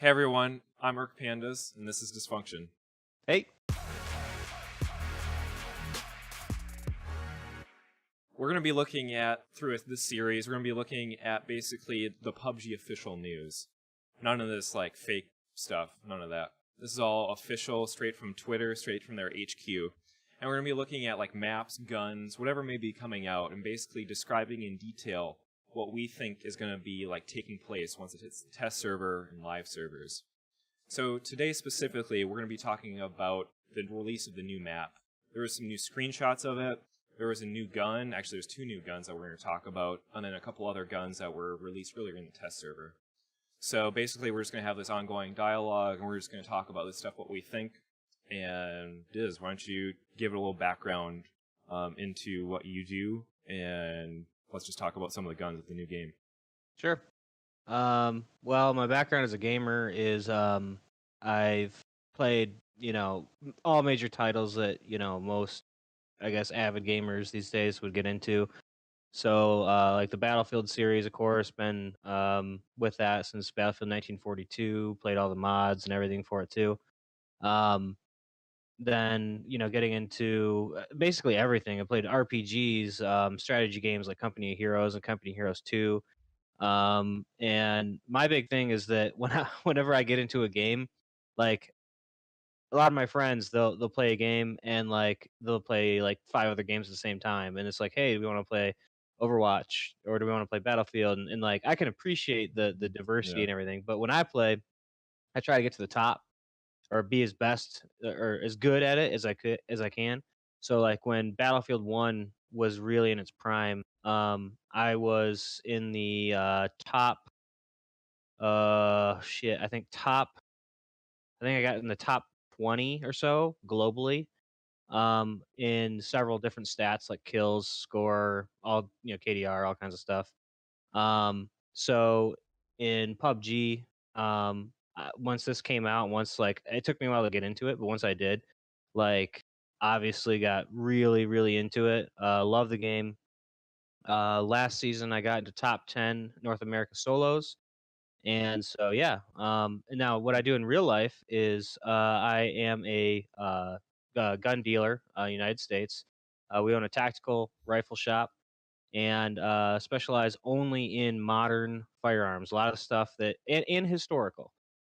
Hey everyone, I'm IrkPandas, and this is Dyzfunction. Hey. We're going to be looking at, through this series, we're going to be looking at basically the PUBG official news. None of this, like, fake stuff, none of that. This is all official, straight from Twitter, straight from their HQ. And we're going to be looking at, like, maps, guns, whatever may be coming out, and basically describing in detail what we think is going to be, like, taking place once it hits the test server and live servers. So today specifically, we're going to be talking about the release of the new map. There were some new screenshots of it. There was a new gun. Actually, there's two new guns that we're going to talk about, and then a couple other guns that were released earlier in the test server. So basically, we're just going to have this ongoing dialogue, and we're just going to talk about this stuff, what we think. And Diz, why don't you give it a little background into what you do, and let's just talk about some of the guns of the new game. Sure. Well, my background as a gamer is I've played, all major titles that, most, I guess, avid gamers these days would get into. So, like the Battlefield series, of course, been with that since Battlefield 1942, played all the mods and everything for it too. Then, getting into basically everything. I played RPGs, strategy games like Company of Heroes and Company of Heroes 2. And my big thing is that whenever I get into a game, like a lot of my friends, they'll play a game and like they'll play like 5 other games at the same time, and it's like, hey, do we want to play Overwatch or do we want to play Battlefield? And like I can appreciate the diversity Yeah. and everything, but when I play, I try to get to the top or be as best or as good at it as I can. So like when Battlefield 1 was really in its prime, I was in the top I think I got in the top 20 or so globally, in several different stats like kills, score, all, KDR, all kinds of stuff. So in PUBG, once this came out, once like it took me a while to get into it, but once I did, like obviously got really, really into it. Love the game. Last season I got into top 10 North America solos. And so, yeah. And now what I do in real life is I am a gun dealer, United States. We own a tactical rifle shop and specialize only in modern firearms. A lot of stuff and historical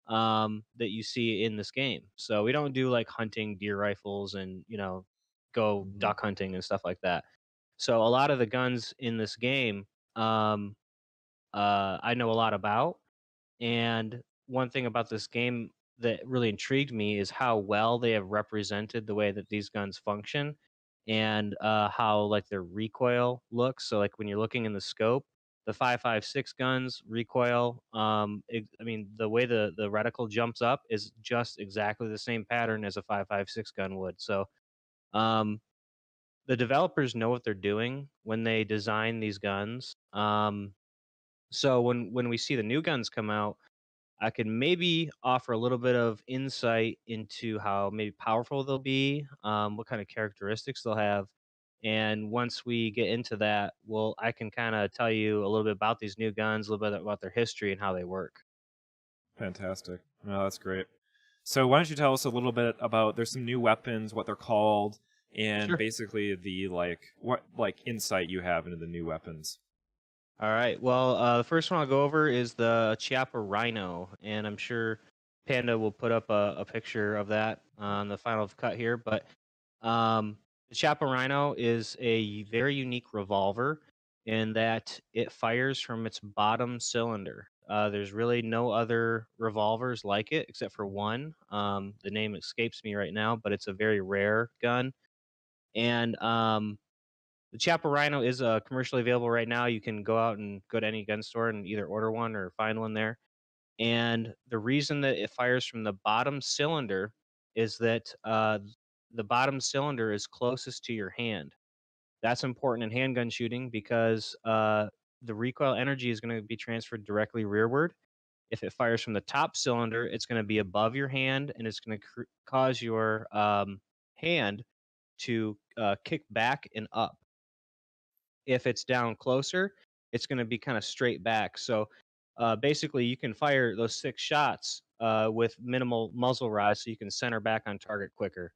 that you see in this game. So we don't do like hunting deer rifles and go duck hunting and stuff like that. So a lot of the guns in this game, um, I know a lot about. And one thing about this game that really intrigued me is how well they have represented the way that these guns function and how like their recoil looks. So like when you're looking in the scope, the 5.56 guns recoil. I mean, the way the reticle jumps up is just exactly the same pattern as a 5.56 gun would. So um, the developers know what they're doing when they design these guns. So when we see the new guns come out, I can maybe offer a little bit of insight into how maybe powerful they'll be, what kind of characteristics they'll have. And once we get into that, I can kind of tell you a little bit about these new guns, a little bit about their history and how they work. Fantastic. No, that's great. So why don't you tell us a little bit about, there's some new weapons, what they're called, and Sure. basically the what insight you have into the new weapons. All right. Well, the first one I'll go over is the Chiappa Rhino, and I'm sure Panda will put up a picture of that on the final cut here. But the Chiappa Rhino is a very unique revolver in that it fires from its bottom cylinder. There's really no other revolvers like it except for one. The name escapes me right now, but it's a very rare gun. And the Chiappa Rhino is commercially available right now. You can go out and go to any gun store and either order one or find one there. And the reason that it fires from the bottom cylinder is that the bottom cylinder is closest to your hand. That's important in handgun shooting because the recoil energy is going to be transferred directly rearward. If it fires from the top cylinder, it's going to be above your hand and it's going to cause your hand to kick back and up. If it's down closer, it's going to be kind of straight back. So basically, you can fire those 6 shots with minimal muzzle rise, so you can center back on target quicker.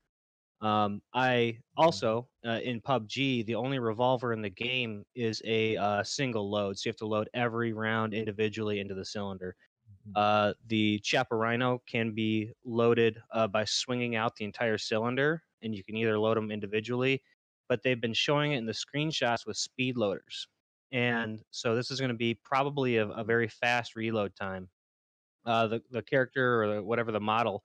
I Mhm. also in PUBG, the only revolver in the game is a single load, so you have to load every round individually into the cylinder. Mhm. The Chaparrino can be loaded by swinging out the entire cylinder, and you can either load them individually, but they've been showing it in the screenshots with speed loaders. And so this is going to be probably a very fast reload time. The character or whatever the model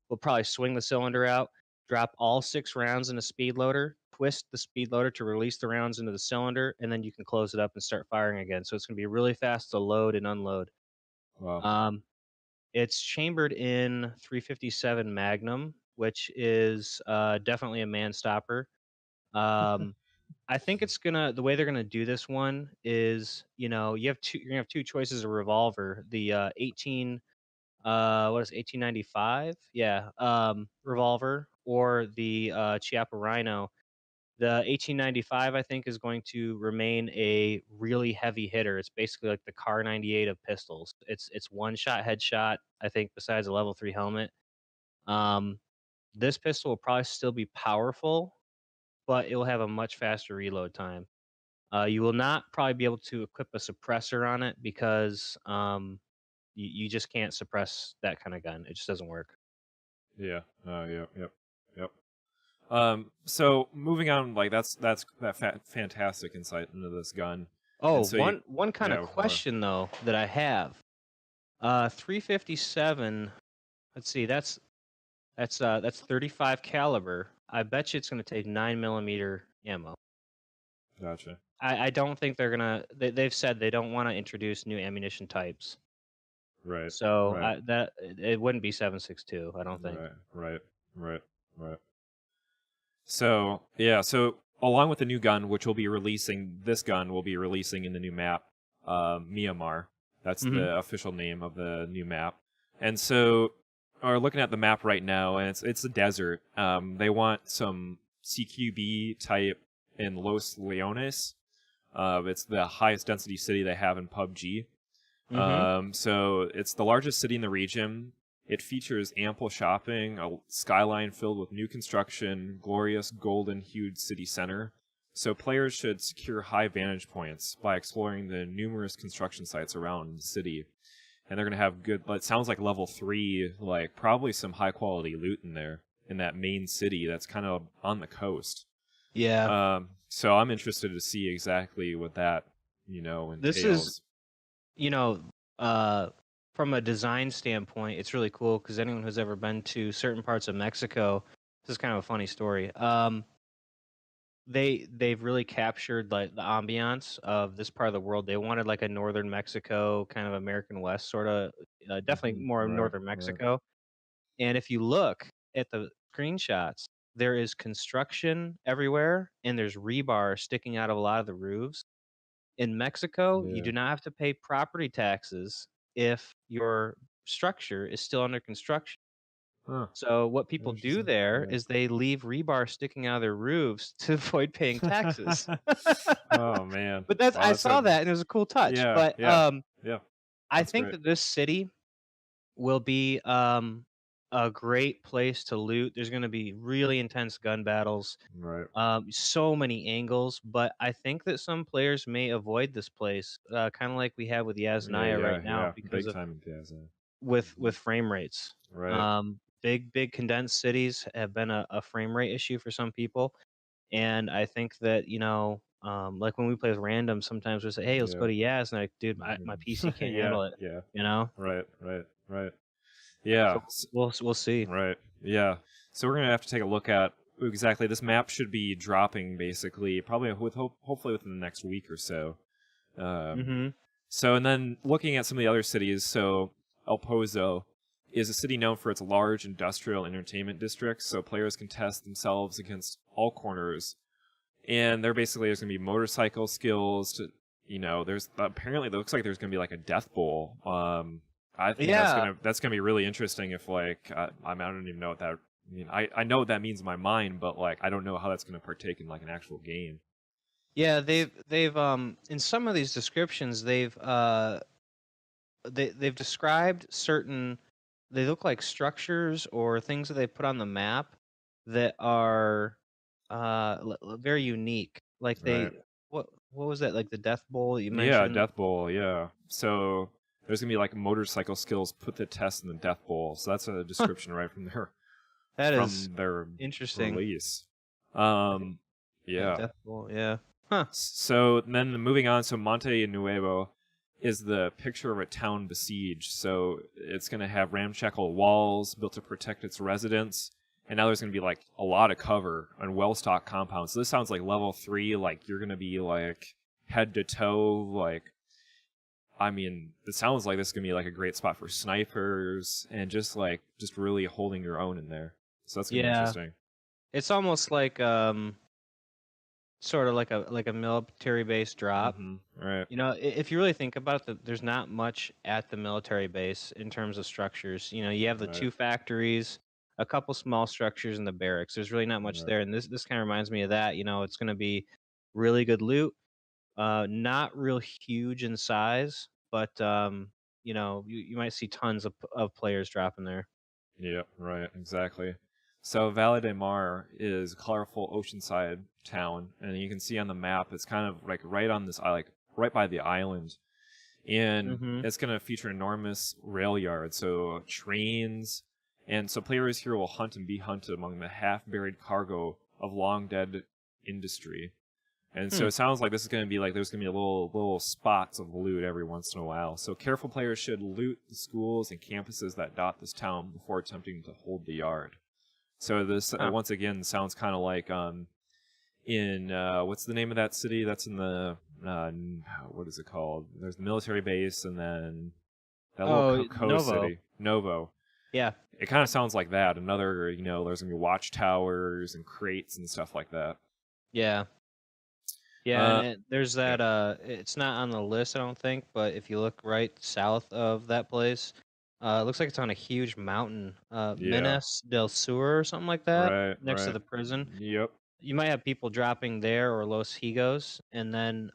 will probably swing the cylinder out, drop all 6 rounds in a speed loader, twist the speed loader to release the rounds into the cylinder, and then you can close it up and start firing again. So it's going to be really fast to load and unload. Wow. Um, it's chambered in 357 Magnum, which is definitely a man stopper. Um, I think it's gonna the way they're gonna do this one is, you're gonna have two choices of revolver. The 18 what is it, 1895? Yeah, revolver or the Chiappa Rhino. The 1895, I think, is going to remain a really heavy hitter. It's basically like the Car 98 of pistols. It's one shot headshot. I think besides a level 3 helmet. Um, this pistol will probably still be powerful, but it will have a much faster reload time. You will not probably be able to equip a suppressor on it because you just can't suppress that kind of gun. It just doesn't work. Yeah. Yep. Yep. Yep. So moving on, like fantastic insight into this gun, Oh, and so you, one kind of yeah, question though that I have. 357. Let's see. That's 35 caliber. I bet you it's going to take 9 millimeter ammo. gotcha. I don't think they're gonna. They've said they don't want to introduce new ammunition types. Right. So Right. that it wouldn't be 7.62. I don't think. Right. Right. Right. Right. So yeah, so along with the new gun, which will be releasing, this gun will be releasing in the new map, Miramar. That's Hmm. the official name of the new map. And so, we're looking at the map right now, and it's a desert. They want some CQB type in Los Leones. It's the highest density city they have in PUBG. Hmm. So it's the largest city in the region. It features ample shopping, a skyline filled with new construction, glorious golden-hued city center. So players should secure high vantage points by exploring the numerous construction sites around the city. And they're going to have good, it sounds like level 3, like probably some high-quality loot in there, in that main city that's kind of on the coast. Yeah. So I'm interested to see exactly what that, This is entails. you know, uh, from a design standpoint, it's really cool because anyone who's ever been to certain parts of Mexico, this is kind of a funny story. They've really captured like the ambiance of this part of the world. They wanted like a northern Mexico, kind of American West sort of, definitely more Right, northern right. Mexico. And if you look at the screenshots, there is construction everywhere, and there's rebar sticking out of a lot of the roofs. In Mexico, you Yeah. do not have to pay property taxes if your structure is still under construction. Huh. So what people do Interesting. there Yeah. is they leave rebar sticking out of their roofs to avoid paying taxes. Oh man. But that's Wow, I that's a saw that and it was a cool touch. yeah, But yeah, yeah. I That's think great. that this city will be a great place to loot. There's going to be really intense gun battles. Right. So many angles, but I think that some players may avoid this place, kind of like we have with Yeah, Yasnaya right yeah, now, yeah. because Big of time in Piazza. with frame rates. Right. Big condensed cities have been a frame rate issue for some people, and I think that like when we play with random, sometimes we say, "Hey, let's Yeah. go to Yas," and like, dude, my PC Mhm. can't Yeah, handle it, yeah. you know. Right, right, right. Yeah. So we'll see. Right. Yeah. So we're gonna have to take a look at exactly this map should be dropping basically probably hopefully within the next week or so. Um, Hmm. So, and then looking at some of the other cities, so El Pozo is a city known for its large industrial entertainment districts, so players can test themselves against all corners. And there basically there's going to be motorcycle skills to, there's apparently it looks like there's going to be like a death bowl. I think Yeah, that's gonna be really interesting if like I don't even know what that. I mean, I know what that means in my mind, but like I don't know how that's gonna partake in like an actual game. yeah. They've in some of these descriptions they've described certain they look like structures or things that they put on the map that are very unique. Like Right. what was that? Like the Death Bowl that you Yeah, mentioned? Death Bowl. Yeah. So there's gonna be like motorcycle skills put to test in the Death Bowl. So that's a description right That is from their interesting. release. I think yeah, Yeah. Death Bowl. Yeah. Huh. So then moving on, so Monte Nuevo is the picture of a town besieged. So it's going to have ramshackle walls built to protect its residents. And now there's going to be like a lot of cover on well-stocked compounds. So this sounds like level 3, like you're going to be like head to toe. Like, I mean, it sounds like this is going to be like a great spot for snipers and just really holding your own in there. So that's going to be Yeah. interesting. It's almost like sort of like a military base drop. Right, You know, if you really think about it, there's not much at the military base in terms of structures. You know, you have the right, two factories, a couple small structures, and the barracks. There's really not much right. there, and this kind of reminds me of that. You know, it's going to be really good loot, not real huge in size, but you know, you might see tons of players dropping there. Yeah, right, exactly. So Valle de Mar is a colorful oceanside town, and you can see on the map it's kind of like right on this like right by the island, and Mm-hmm. it's going to feature enormous rail yards, so trains, and so players here will hunt and be hunted among the half-buried cargo of long-dead industry. And so Hmm. it sounds like this is going to be like there's going to be a little spots of loot every once in a while. So careful players should loot the schools and campuses that dot this town before attempting to hold the yard. So this Huh. once again sounds kind of like in what's the name of that city that's in the what is it called? There's the military base and then that little Oh, coast Novo. city, Novo. Yeah. It kind of sounds like that. Another, there's gonna be watchtowers and crates and stuff like that. Yeah. Yeah, and Uh, there's yeah, that it's not on the list I don't think, but if you look right south of that place, it looks like it's on a huge mountain, yeah, Minas del Sur or something like that, right, next to right. the prison. Yep. You might have people dropping there or Los Higos and then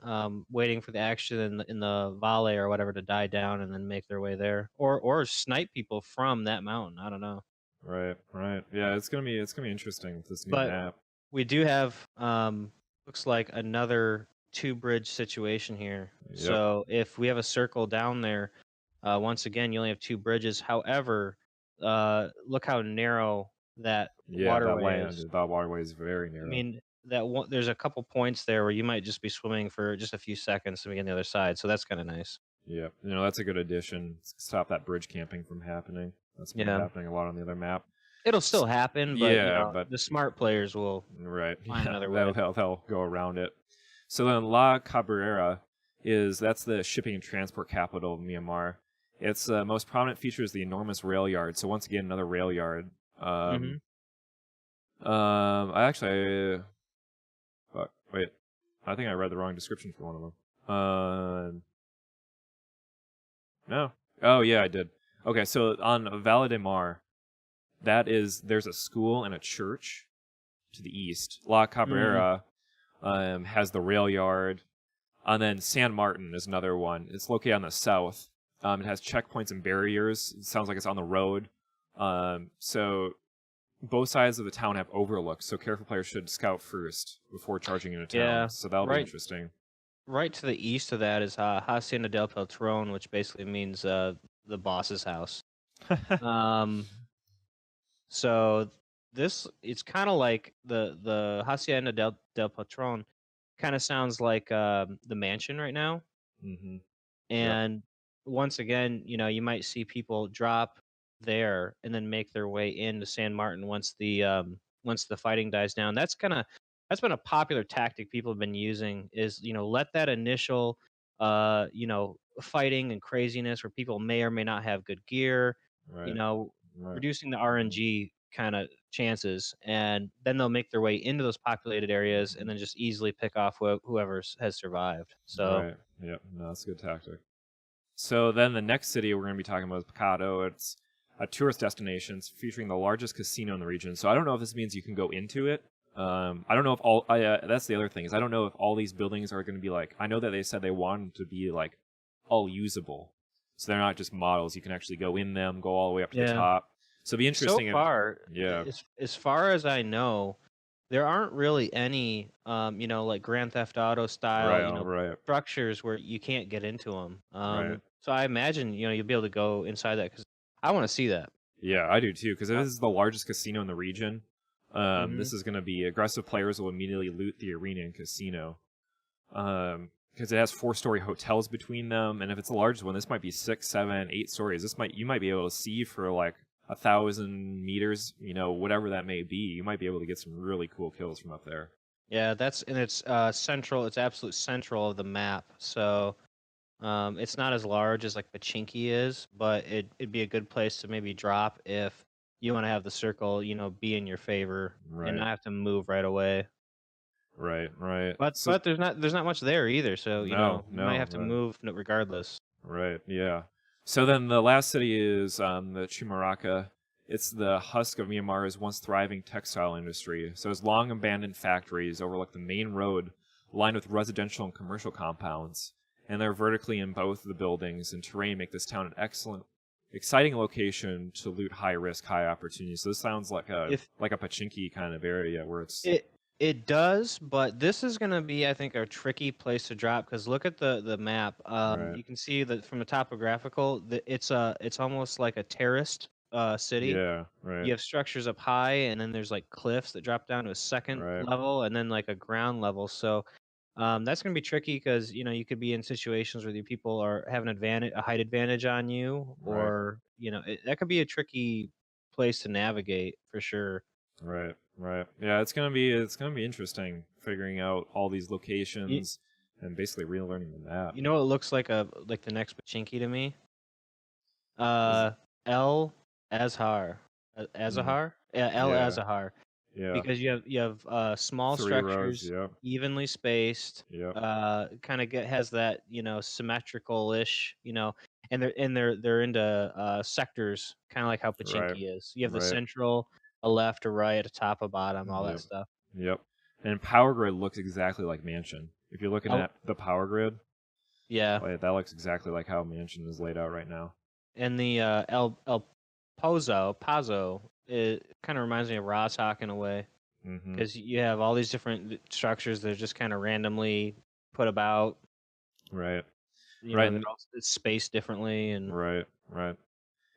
waiting for the action in the Vale or whatever to die down and then make their way there. Or snipe people from that mountain. I don't know. Right, right. Yeah, it's gonna be interesting with this new But map. we do have looks like another two bridge situation here. Yep. So if we have a circle down there, once again you only have two bridges. However, look how narrow that Yeah, that waterway land, is. that waterway is very I narrow. mean, that one, there's a couple points there where you might just be swimming for just a few seconds to be on the other side. So that's kind of nice. Yep. That's a good addition. Stop that bridge camping from happening. That's been Yeah, happening a lot on the other map. it'll S- still happen, but you Yeah, know but the smart players will right. find Yeah, another they'll, way. they'll, they'll go around it. So then La Cabrera that's the shipping and transport capital of Myanmar. Its most prominent feature is the enormous rail yard. So once again, another rail yard. Hmm. I actually, wait, I think I read the wrong description for one of them. No. Oh yeah, I did. Okay, so on Valle de Mar, there's a school and a church to the east. La Mm. Cabrera has the rail yard, and then San Martin is another one. It's located on the south. It has checkpoints and barriers. It sounds like it's on the road. So both sides of the town have overlooks, so careful players should scout first before charging into town. Yeah, So that'll be right. interesting. Right to the east of that is Hacienda del Peltron, which basically means the boss's house. Um, so this it's kind of like the Hacienda del Peltron kind of sounds like the mansion right now. Mm-hmm. Yep. And once again, you know, you might see people drop there and then make their way into San Martin once the fighting dies down. That's been a popular tactic people have been using is, you know, let that initial you know, fighting and craziness where people may or may not have good gear, you Right. know, Right. reducing the RNG kind of chances, and then they'll make their way into those populated areas and then just easily pick off whoever has survived. So Right. Yep. No, that's a good tactic. So then the next city we're going to be talking about is Picado. It's a tourist destination featuring the largest casino in the region. So I don't know if this means you can go into it. I don't know if all. That's the other thing is I don't know if all these buildings are going to be like. I know that they said they wanted to be like all usable. So they're not just models. You can actually go in them, go all the way up to the Yeah. top. So it'd be So interesting if, far, yeah, as far as I know, there aren't really any, like Grand Theft Auto style, right, right, structures where you can't get into them. right. So I imagine, you'll be able to go inside that because I want to see that. Yeah, I do too, because this is the largest casino in the region. Hmm. This is going to be aggressive players will immediately loot the arena and casino. Because it has 4-story hotels between them, and if it's the largest one, this might be 6, 7, 8 stories. You might be able to see for like 1,000 meters, whatever that may be. You might be able to get some really cool kills from up there. Yeah, it's central. It's absolute central of the map. So it's not as large as like Pachinki is, but it'd be a good place to maybe drop if you want to have the circle, be in your favor and Right, not have to move right away. right, right. But So but there's not much there either, so no, you might no, have to move regardless. right, yeah. So then the last city is the Chimaraka. It's the husk of Myanmar's once thriving textile industry. So its long abandoned factories overlook the main road lined with residential and commercial compounds. And they're vertically in both the buildings, and terrain make this town an excellent, exciting location to loot high risk, high opportunity. So this sounds like a If Pachinki kind of area where it's it does, but this is gonna be, I think, a tricky place to drop because look at the map. right. You can see that from the topographical, it's almost like a terraced city. Yeah, right, You have structures up high, and then there's like cliffs that drop down to a second right, level, and then like a ground level. So that's going to be tricky because you could be in situations where the people are have an advantage, a height advantage on you, right, or that could be a tricky place to navigate for sure. right, right. Yeah, it's gonna be interesting figuring out all these You, locations and basically relearning the map. you know, it looks like the next Pachinki to me. Is El Azhar, mm, Azahar, yeah, El yeah, Azahar. yeah. Because you have small 3 rows. structures, Yep, evenly spaced, yep, kind of has that symmetrical-ish, and they're into sectors, kind of like how right, Pachinki is. You have the right. central, a left, a right, a top, a bottom, all that Yep. stuff. Yep. And Power Grid looks exactly like Mansion. If you're looking Oh, at the Power Grid, yeah, like, that looks exactly like how Mansion is laid out right now. and the El Pazo, it kind of reminds me of Roshawk in a way. Mm-hmm. Because you have all these different structures that are just kind of randomly put about. Right. Right. They're all it's spaced differently, and Right. Right.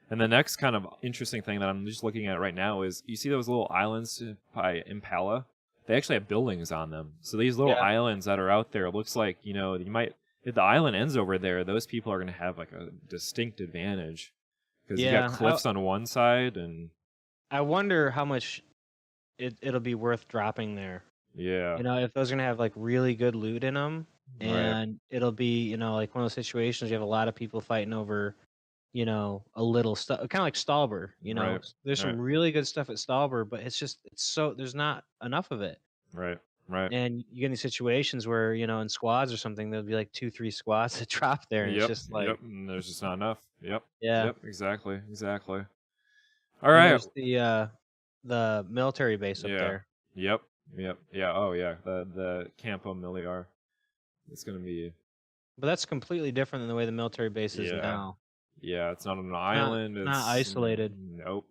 And the next kind of interesting thing that I'm just looking at right now is you see those little islands by Impala? They actually have buildings on them. So these little yeah, islands that are out there, it looks like, you might, if the island ends over there, those people are going to have like a distinct advantage. Because you got yeah. cliffs on one side and, I wonder how much it'll be worth dropping there. yeah, If those are gonna have like really good loot in them, right, and it'll be like one of those situations you have a lot of people fighting over, a little stuff, kind of like Stalber. right, There's right, some really good stuff at Stalber, but it's so there's not enough of it. right, right. And you get in these situations where, in squads or something, there'll be like 2, 3 squads that drop there, and it's Yep, just yep. like, And there's just not enough. Yep, yeah. yep. Exactly, exactly. All And right. there's the military base up Yeah. there, Yep. Yep. Yeah. Oh, yeah. The Campo Miliar. It's gonna be. but that's completely different than the way the military base is Yeah. now. Yeah. It's not on an Not island. not It's isolated. nope.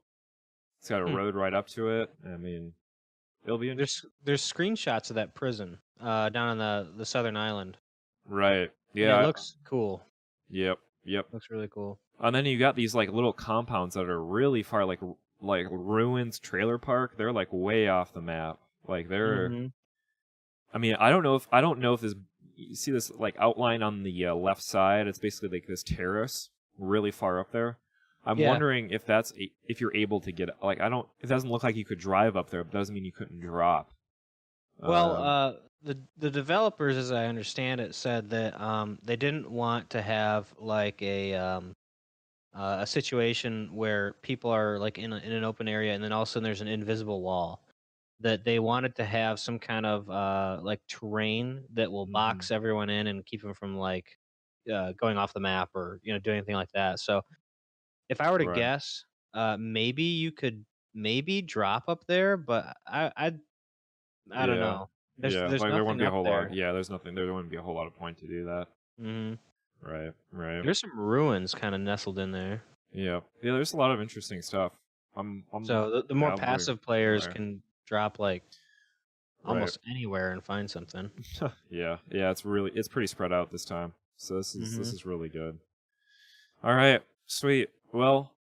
It's got a Hmm. road right up to it. I mean, it'll be interesting. There's screenshots of that prison down on the southern island, Right. and it Yeah. looks cool. Yep. Yep. Looks really cool. And then you got these like little compounds that are really far, like ruins trailer park. They're like way off the map. Like they're. Hmm. I mean, I don't know if this. You see this like outline on the left side? It's basically like this terrace, really far up there. I'm Yeah. wondering if if you're able to get like I don't. It doesn't look like you could drive up there, but doesn't mean you couldn't drop. Well, Um, the developers, as I understand it, said that they didn't want to have like a situation where people are like in an open area, and then all of a sudden there's an invisible wall. That they wanted to have some kind of like terrain that will mhm, box everyone in and keep them from like going off the map or doing anything like that. So if I were to right. guess, maybe you could maybe drop up there, but I don't Yeah. know. There's Yeah. there's Like there wouldn't nothing be a up whole lot. there. Yeah. There's nothing. There wouldn't be a whole lot of point to do that. Hmm. Right. Right. There's some ruins kind of nestled in there. Yeah. Yeah. There's a lot of interesting stuff. So the more yeah, I'm very passive players aware. can drop like Right. almost anywhere and find something. Yeah. Yeah. It's pretty spread out this time. So this Hmm. is really good. All right. Sweet. Well,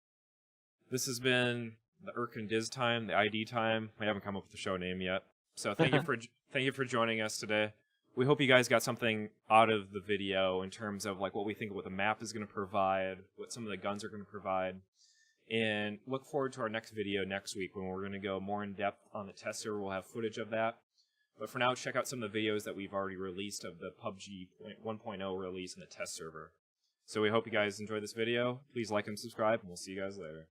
this has been the Irk and Diz time, the ID time. We haven't come up with the show name yet. So thank you for joining us today. We hope you guys got something out of the video in terms of like what we think what the map is going to provide, what some of the guns are going to provide, and look forward to our next video next week when we're going to go more in depth on the test server. We'll have footage of that. But for now, check out some of the videos that we've already released of the PUBG 1.0 release in the test server. So we hope you guys enjoyed this video. Please like and subscribe, and we'll see you guys later.